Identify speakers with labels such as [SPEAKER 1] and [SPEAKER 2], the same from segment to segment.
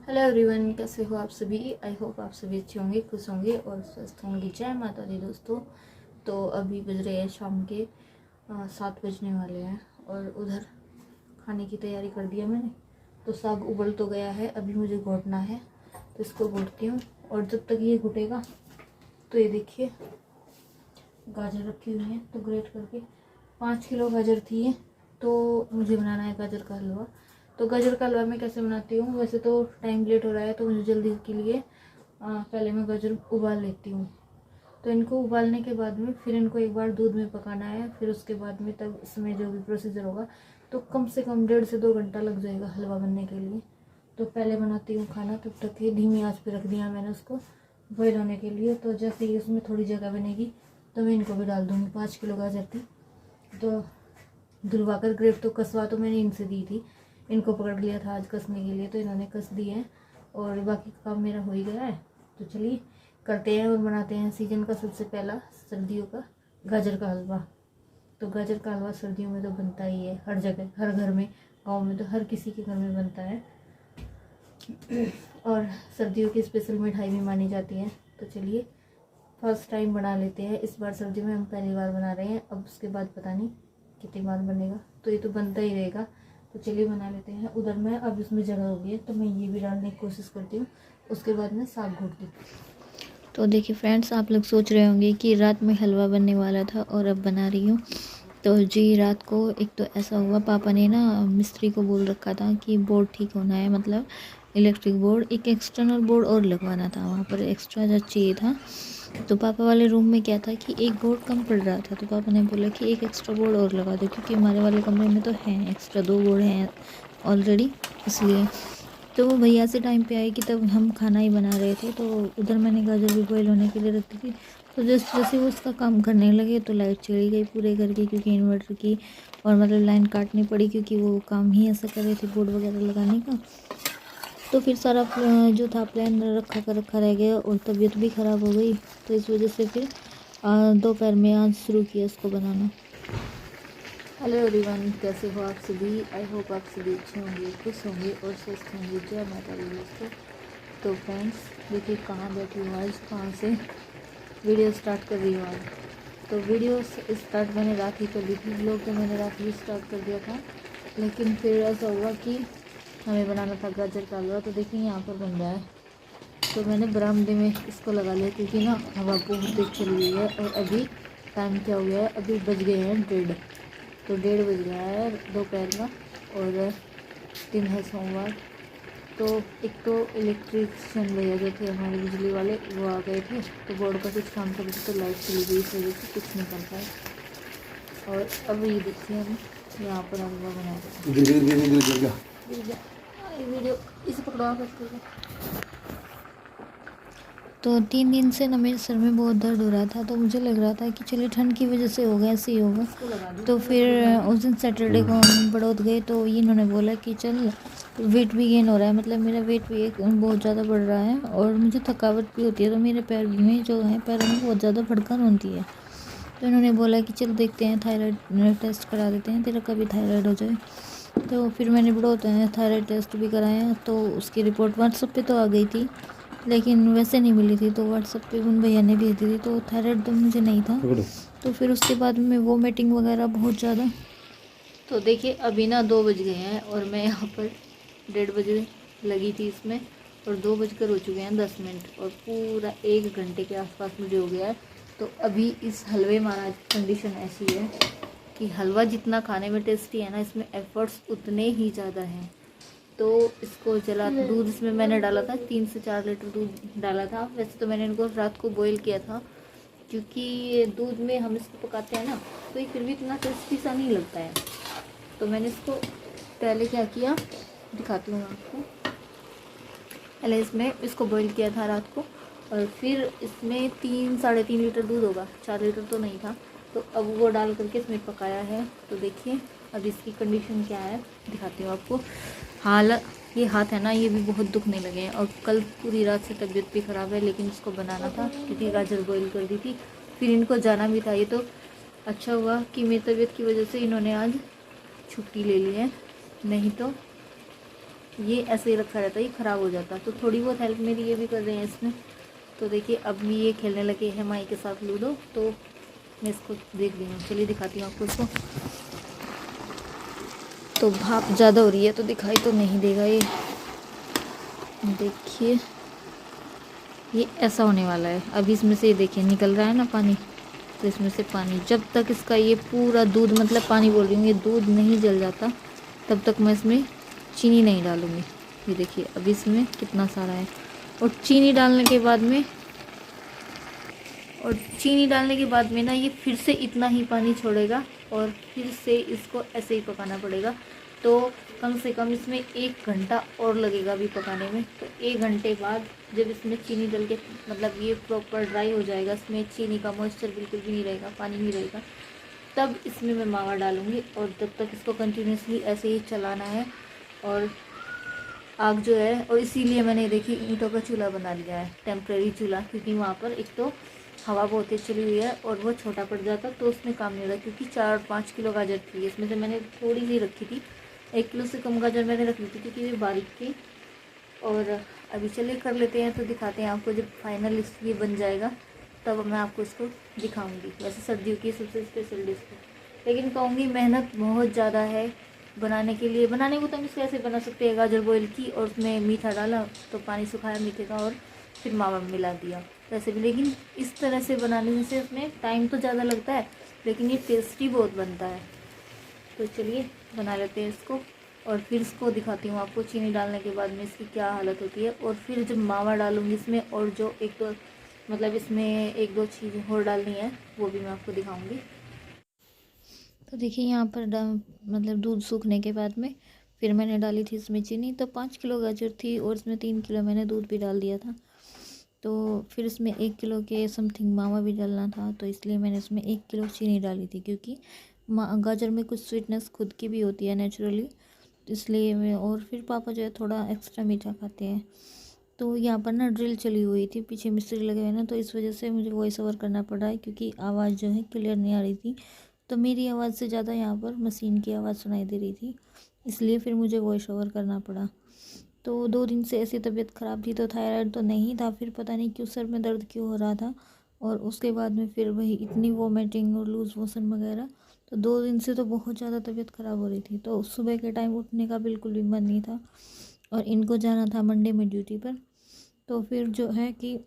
[SPEAKER 1] Hello everyone, कैसे हो आप सभी। आई होप आप सभी अच्छे होंगे, खुश होंगे और स्वस्थ होंगे। जय माता दी दोस्तों। तो अभी बज रहे हैं शाम के 7 बजने वाले हैं और उधर खाने की तैयारी कर दिया मैंने। तो साग उबल तो गया है, अभी मुझे घोटना है तो इसको घोटती हूँ। और जब तक ये घुटेगा तो ये देखिए गाजर रखी हुई है, तो ग्रेट करके 5 किलो गाजर थी ये, तो मुझे बनाना है गाजर का हलवा। तो गाजर का हलवा मैं कैसे बनाती हूँ, वैसे तो टाइम लेट हो रहा है तो मुझे जल्दी के लिए पहले मैं गाजर उबाल लेती हूँ। तो इनको उबालने के बाद में फिर इनको एक बार दूध में पकाना है, फिर उसके बाद में तब इसमें जो भी प्रोसीजर होगा तो कम से कम 1.5 से 2 घंटा लग जाएगा हलवा बनने के लिए। तो पहले बनाती हूँ खाना, तब तक ये धीमी आंच पे रख दिया मैंने उसको बॉयल होने के लिए। तो जैसे ही उसमें थोड़ी जगह बनेगी तो मैं इनको भी डाल दूँगी। 5 किलो गाजर थी तो धुलवा कर ग्रेट तो कसवा तो मैंने इनसे दी थी, इनको पकड़ लिया था आज कसने के लिए, तो इन्होंने कस दिए हैं और बाकी काम मेरा हो ही गया है। तो चलिए करते हैं और बनाते हैं सीजन का सबसे पहला सर्दियों का गाजर का हलवा। तो गाजर का हलवा सर्दियों में तो बनता ही है, हर जगह हर घर में, गांव में तो हर किसी के घर में बनता है और सर्दियों की स्पेशल मिठाई भी मानी जाती है। तो चलिए फर्स्ट टाइम बना लेते हैं, इस बार सर्दियों में हम पहली बार बना रहे हैं। अब उसके बाद पता नहीं कितनी बार बनेगा, तो ये तो बनता ही रहेगा। तो चलिए बना लेते हैं। उधर में अब इसमें जगह होगी है तो मैं ये भी डालने की कोशिश करती हूँ, उसके बाद मैं साग घोट देती हूँ। तो देखिए फ्रेंड्स, आप लोग सोच रहे होंगे कि रात में हलवा बनने वाला था और अब बना रही हूँ। तो जी रात को एक तो ऐसा हुआ, पापा ने ना मिस्त्री को बोल रखा था कि बोर्ड ठीक होना है, मतलब इलेक्ट्रिक बोर्ड, एक एक्सटर्नल बोर्ड और लगवाना था वहाँ पर, एक्स्ट्रा जो चाहिए था। तो पापा वाले रूम में क्या था कि एक बोर्ड कम पड़ रहा था, तो पापा ने बोला कि एक एक्स्ट्रा बोर्ड और लगा दो, क्योंकि हमारे वाले कमरे में तो हैं एक्स्ट्रा 2 बोर्ड हैं ऑलरेडी, इसलिए। तो वो भैया से टाइम पे आए कि तब हम खाना ही बना रहे थे, तो उधर मैंने गाजर भी बॉयल होने के लिए रख दी थी। तो जैसे जैसे वो उसका काम करने लगे तो लाइट चली गई पूरे घर की, क्योंकि इन्वर्टर की, और मतलब लाइन काटनी पड़ी क्योंकि वो काम ही ऐसा कर रहे थे बोर्ड वगैरह लगाने का। तो फिर सारा जो था प्लान रखा रह गया और तबीयत भी ख़राब हो गई, तो इस वजह से फिर दोपहर में आज शुरू किया इसको बनाना। हेलो एवरीवन, कैसे हो आप सभी। आई होप आप सभी अच्छे होंगे, खुश होंगे और स्वस्थ होंगे। जय माता दी दोस्तों। तो फ्रेंड्स देखिए कहाँ बैठी हूँ आज, कहाँ से वीडियो स्टार्ट कर रही हूँ आज। तो वीडियो स्टार्ट मैंने रात ही कर दी थी, ब्लॉग तो मैंने रात ही स्टार्ट कर दिया था, लेकिन फिर ऐसा हुआ कि हमें बनाना था गाजर का हलवा। तो देखिए यहाँ पर बन रहा है, तो मैंने बरामदे में इसको लगा लिया क्योंकि ना हवा बहुत तेज चल रही है। और अभी टाइम क्या हो गया है, अभी बज गए हैं 1:30, तो 1:30 बज गया है दोपहर का, और दिन है सोमवार। तो एक तो इलेक्ट्रिशियन भैया जो थे हमारे बिजली वाले, वो आ गए थे, तो बोर्ड का कुछ काम कर रहे थे, तो लाइट चली गई, इस वजह से कुछ नहीं कर पाए। और अब ये देखिए हम यहाँ पर हलवा बना रहे हैं। वीडियो इसे पकड़वा करते। तो 3 दिन से ना मेरे सर में बहुत दर्द हो रहा था, तो मुझे लग रहा था कि चलिए ठंड की वजह से होगा, ऐसे ही होगा। तो फिर उस दिन सैटरडे को हम बड़ौद गए, तो ये इन्होंने बोला कि चल वेट भी गेन हो रहा है, मतलब मेरा वेट भी बहुत ज़्यादा बढ़ रहा है और मुझे थकावट भी होती है, तो मेरे पैर में जो है पैरों में बहुत ज़्यादा भड़कन होती है। तो इन्होंने बोला कि चल देखते हैं, थायराइड टेस्ट करा देते हैं, तेरा कभी थायराइड हो जाए। तो फिर मैंने बड़ौद थायराइड टेस्ट भी कराया, तो उसकी रिपोर्ट व्हाट्सएप पे तो आ गई थी, लेकिन वैसे नहीं मिली थी, तो व्हाट्सएप पे उन भैया ने भेज दी थी, तो थायराइड तो मुझे नहीं था। तो फिर उसके बाद में वोमिटिंग वगैरह बहुत ज़्यादा। तो देखिए अभी ना 2 बज गए हैं और मैं यहाँ पर 1:30 बजे लगी थी इसमें, और 2 बजकर हो चुके हैं 10 मिनट, और पूरा 1 घंटे के आसपास मुझे हो गया है। तो अभी इस हलवे महाराज की कंडीशन ऐसी है कि हलवा जितना खाने में टेस्टी है ना, इसमें एफर्ट्स उतने ही ज़्यादा हैं। तो इसको जला, दूध इसमें मैंने डाला था, 3 से 4 लीटर दूध डाला था। वैसे तो मैंने इनको रात को बॉईल किया था, क्योंकि दूध में हम इसको पकाते हैं ना, तो ये फिर भी इतना टेस्टी सा नहीं लगता है। तो मैंने इसको पहले क्या किया दिखाती हूँ आपको। पहले इसमें इसको बॉईल किया था रात को, और फिर इसमें 3 साढ़े 3 लीटर दूध होगा, 4 लीटर तो नहीं था, तो अब वो डाल करके इसमें पकाया है। तो देखिए अब इसकी कंडीशन क्या है दिखाती हूँ आपको। ये हाथ है ना, ये भी बहुत दुखने लगे हैं, और कल पूरी रात से तबीयत भी ख़राब है, लेकिन इसको बनाना था क्योंकि गाजर बॉईल कर दी थी, फिर इनको जाना भी था। ये तो अच्छा हुआ कि मेरी तबीयत की वजह से इन्होंने आज छुट्टी ले ली है, नहीं तो ये ऐसे ही रखा रहता है, ये ख़राब हो जाता। तो थोड़ी बहुत हेल्प मेरी ये भी कर रहे हैं इसमें। तो देखिए अब भी ये खेलने लगे हैं माई के साथ लूडो, तो मैं इसको देख रही हूँ। चलिए दिखाती हूँ आपको इसको। तो भाप ज़्यादा हो रही है तो दिखाई तो नहीं देगा ये। देखिए ये ऐसा होने वाला है। अभी इसमें से देखिए निकल रहा है ना पानी, तो इसमें से पानी जब तक इसका ये पूरा दूध, मतलब पानी बोल रही हूँ, ये दूध नहीं जल जाता तब तक मैं इसमें चीनी नहीं डालूँगी। ये देखिए अभी इसमें कितना सारा है। और चीनी डालने के बाद में ना ये फिर से इतना ही पानी छोड़ेगा और फिर से इसको ऐसे ही पकाना पड़ेगा। तो कम से कम इसमें 1 घंटा और लगेगा अभी पकाने में। तो 1 घंटे बाद जब इसमें चीनी डल के मतलब ये प्रॉपर ड्राई हो जाएगा, इसमें चीनी का मॉइस्चर बिल्कुल भी नहीं रहेगा, पानी नहीं रहेगा, तब इसमें मैं मावा डालूँगी। और तब तक इसको कंटिन्यूसली ऐसे ही चलाना है। और आग जो है, और इसीलिए मैंने देखिए ईंटों का चूल्हा बना लिया है, टेम्प्रेरी चूल्हा, क्योंकि वहाँ पर एक तो हवा बहुत तेज चली हुई है और वो छोटा पड़ जाता तो उसमें काम नहीं रहा। क्योंकि 4 5 किलो गाजर थी, इसमें से मैंने थोड़ी सी रखी थी, 1 किलो से कम गाजर मैंने रख ली थी क्योंकि ये बारीक थी। और अभी चलिए कर लेते हैं, तो दिखाते हैं आपको। जब फाइनल ये बन जाएगा तब मैं आपको इसको दिखाऊंगी। वैसे सर्दियों की सबसे स्पेशल डिश है, लेकिन कहूँगी मेहनत बहुत ज़्यादा है बनाने के लिए। बनाने को तो हम इसको ऐसे बना सकते हैं, गाजर बॉईल की और उसमें मीठा डाला तो पानी सुखाया मीठे का और फिर मावा मिला दिया वैसे भी। लेकिन इस तरह से बनाने से उसमें टाइम तो ज़्यादा लगता है, लेकिन ये टेस्टी बहुत बनता है। तो चलिए बना लेते हैं इसको और फिर इसको दिखाती हूँ आपको चीनी डालने के बाद में इसकी क्या हालत होती है। और फिर जब मावा डालूँगी इसमें, और जो एक दो मतलब इसमें 1 2 चीज़ और डालनी है वो भी मैं आपको दिखाऊँगी। तो देखिए यहाँ पर मतलब दूध सूखने के बाद में फिर मैंने डाली थी इसमें चीनी। तो 5 किलो गाजर थी और इसमें 3 किलो मैंने दूध भी डाल दिया था। तो फिर इसमें 1 किलो के समथिंग मावा भी डालना था, तो इसलिए मैंने इसमें 1 किलो चीनी डाली थी। क्योंकि गाजर में कुछ स्वीटनेस खुद की भी होती है नेचुरली, इसलिए मैं। और फिर पापा जो है थोड़ा एक्स्ट्रा मीठा खाते हैं। तो यहाँ पर ना ड्रिल चली हुई थी, पीछे मिस्त्री लगे हुए ना, तो इस वजह से मुझे वॉइस ओवर करना पड़ा है क्योंकि आवाज़ जो है क्लियर नहीं आ रही थी। तो मेरी आवाज़ से ज़्यादा यहाँ पर मशीन की आवाज़ सुनाई दे रही थी, इसलिए फिर मुझे वॉइस ओवर करना पड़ा। तो 2 दिन से ऐसी तबीयत ख़राब थी, तो थायराइड तो नहीं था, फिर पता नहीं क्यों सर में दर्द क्यों हो रहा था। और उसके बाद में फिर वही इतनी वॉमिटिंग और लूज़ मोशन वगैरह। तो 2 दिन से तो बहुत ज़्यादा तबीयत ख़राब हो रही थी। तो सुबह के टाइम उठने का बिल्कुल भी मन नहीं था और इनको जाना था मंडे में ड्यूटी पर। तो फिर जो है कि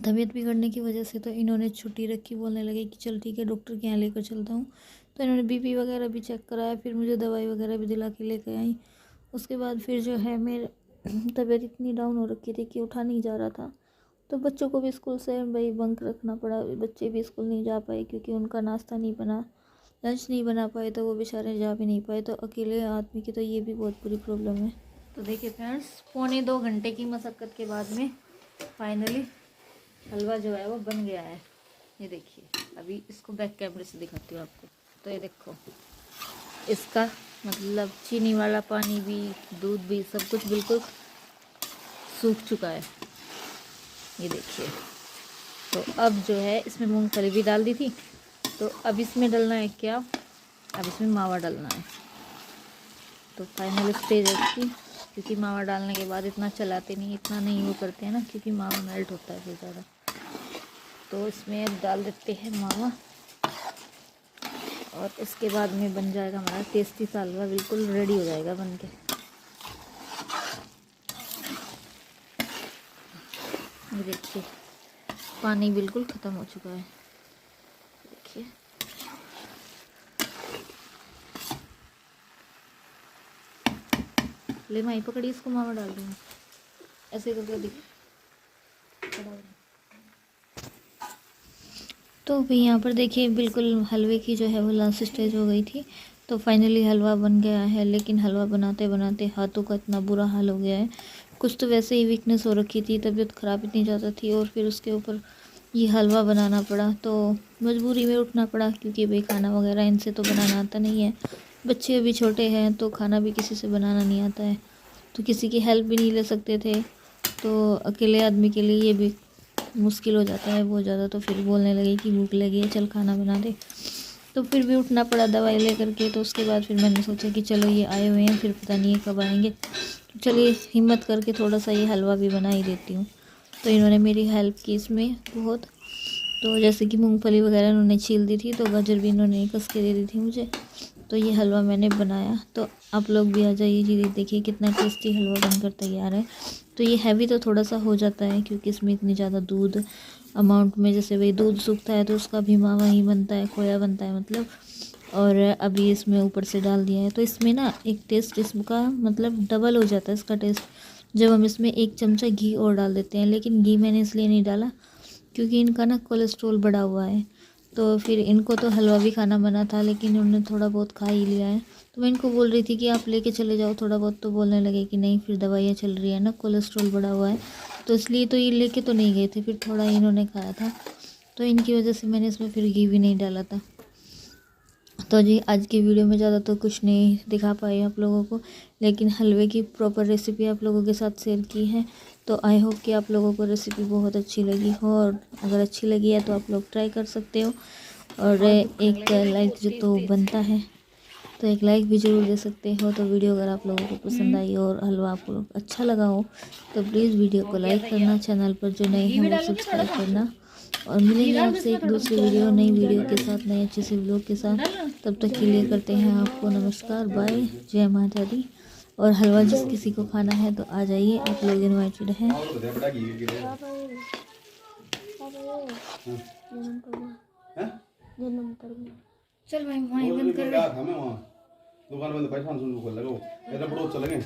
[SPEAKER 1] तबीयत बिगड़ने की वजह से तो इन्होंने छुट्टी रखी, बोलने लगे कि चल ठीक है डॉक्टर के यहाँ लेकर चलता हूँ। तो इन्होंने बीपी वगैरह भी चेक कराया, फिर मुझे दवाई वगैरह भी दिला के लेकर आई। उसके बाद फिर जो है मेरे तबीयत इतनी डाउन हो रखी थी कि उठा नहीं जा रहा था। तो बच्चों को भी स्कूल से भाई बंक रखना पड़ा, बच्चे भी स्कूल नहीं जा पाए क्योंकि उनका नाश्ता नहीं बना, लंच नहीं बना पाए, तो वो बेचारे जा भी नहीं पाए। तो अकेले आदमी की तो ये भी बहुत बुरी प्रॉब्लम है। तो देखिए फ्रेंड्स, 2.25 घंटे की मशक्क़त के बाद में फाइनली हलवा जो है वो बन गया है। ये देखिए, अभी इसको बैक कैमरे से दिखाती हूँ आपको। तो ये देखो, इसका मतलब चीनी वाला पानी भी, दूध भी, सब कुछ बिल्कुल सूख चुका है। ये देखिए। तो अब जो है इसमें मूंगफली भी डाल दी थी। तो अब इसमें डालना है क्या, अब इसमें मावा डालना है। तो फाइनल स्टेज है इसकी, क्योंकि मावा डालने के बाद इतना चलाते नहीं, इतना नहीं वो करते हैं ना, क्योंकि मावा मेल्ट होता है बहुत ज़्यादा। तो इसमें अब डाल देते हैं मावा और इसके बाद में बन जाएगा हमारा टेस्टी सा हलवा, बिल्कुल रेडी हो जाएगा बन के। ये देखिए पानी बिल्कुल ख़त्म हो चुका है। देखिए ले माई पकड़ी, इसको मावा डाल दूँगी ऐसे करके देखिए। तो भी यहाँ पर देखिए बिल्कुल हलवे की जो है वो लास्ट स्टेज हो गई थी। तो फाइनली हलवा बन गया है, लेकिन हलवा बनाते बनाते हाथों का इतना बुरा हाल हो गया है। कुछ तो वैसे ही वीकनेस हो रखी थी, तबीयत ख़राब इतनी ज़्यादा थी और फिर उसके ऊपर ये हलवा बनाना पड़ा। तो मजबूरी में उठना पड़ा, क्योंकि भाई खाना वगैरह इनसे तो बनाना आता नहीं है, बच्चे अभी छोटे हैं तो खाना भी किसी से बनाना नहीं आता है, तो किसी की हेल्प भी नहीं ले सकते थे। तो अकेले आदमी के लिए ये भी मुश्किल हो जाता है बहुत ज़्यादा। तो फिर बोलने लगे कि भूख लगी है, चल खाना बना दे।
[SPEAKER 2] तो फिर भी उठना पड़ा दवाई लेकर के। तो उसके बाद फिर मैंने सोचा कि चलो ये आए हुए हैं, फिर पता नहीं ये कब आएंगे, तो चलिए हिम्मत करके थोड़ा सा ये हलवा भी बना ही देती हूँ। तो इन्होंने मेरी हेल्प की इसमें बहुत। तो जैसे कि मूंगफली वगैरह इन्होंने छील दी थी, तो गाजर भी इन्होंने कस के दे दी थी मुझे। तो ये हलवा मैंने बनाया। तो आप लोग भी आ जाइए जी, देखिए कितना टेस्टी हलवा बनकर तैयार है। तो ये हैवी तो थोड़ा सा हो जाता है, क्योंकि इसमें इतनी ज़्यादा दूध अमाउंट में, जैसे वही दूध सूखता है तो उसका भी मावा ही बनता है, खोया बनता है मतलब। और अभी इसमें ऊपर से डाल दिया है, तो इसमें ना एक टेस्ट इसका मतलब डबल हो जाता है इसका टेस्ट, जब हम इसमें 1 चमचा घी और डाल देते हैं। लेकिन घी मैंने इसलिए नहीं डाला क्योंकि इनका ना कोलेस्ट्रॉल बढ़ा हुआ है। तो फिर इनको तो हलवा भी खाना बना था, लेकिन उन्होंने थोड़ा बहुत खा ही लिया है। तो मैं इनको बोल रही थी कि आप लेके चले जाओ थोड़ा बहुत, तो बोलने लगे कि नहीं, फिर दवाइयाँ चल रही है ना, कोलेस्ट्रॉल बढ़ा हुआ है, तो इसलिए तो ये लेके तो नहीं गए थे। फिर थोड़ा इन्होंने खाया था, तो इनकी वजह से मैंने इसमें फिर घी भी नहीं डाला था। तो जी आज की वीडियो में ज़्यादा तो कुछ नहीं दिखा पाई आप लोगों को, लेकिन हलवे की प्रॉपर रेसिपी आप लोगों के साथ शेयर की है। तो आई होप कि आप लोगों को रेसिपी बहुत अच्छी लगी हो, और अगर अच्छी लगी है तो आप लोग ट्राई कर सकते हो। और एक लाइक जो तो बनता है, तो एक लाइक भी ज़रूर दे सकते हो। तो वीडियो अगर आप लोगों को पसंद आई और हलवा आपको अच्छा लगा हो, तो प्लीज़ वीडियो को लाइक करना, चैनल पर जो नए हैं वो सब्सक्राइब करना। और मिलेंगे आपसे एक दूसरी वीडियो, नई वीडियो के साथ, नए अच्छे से व्लॉग के साथ। तब तक के लिए करते हैं आपको नमस्कार, बाय, जय माता दी। और हलवा जिस किसी को खाना है तो आ जाइए, आप लोग इनवाइटेड हैं।
[SPEAKER 1] चल भाई वहीं बंद कर।
[SPEAKER 3] दुकान बंद पैसा सुन को लगो, बड़ो चलेंगे।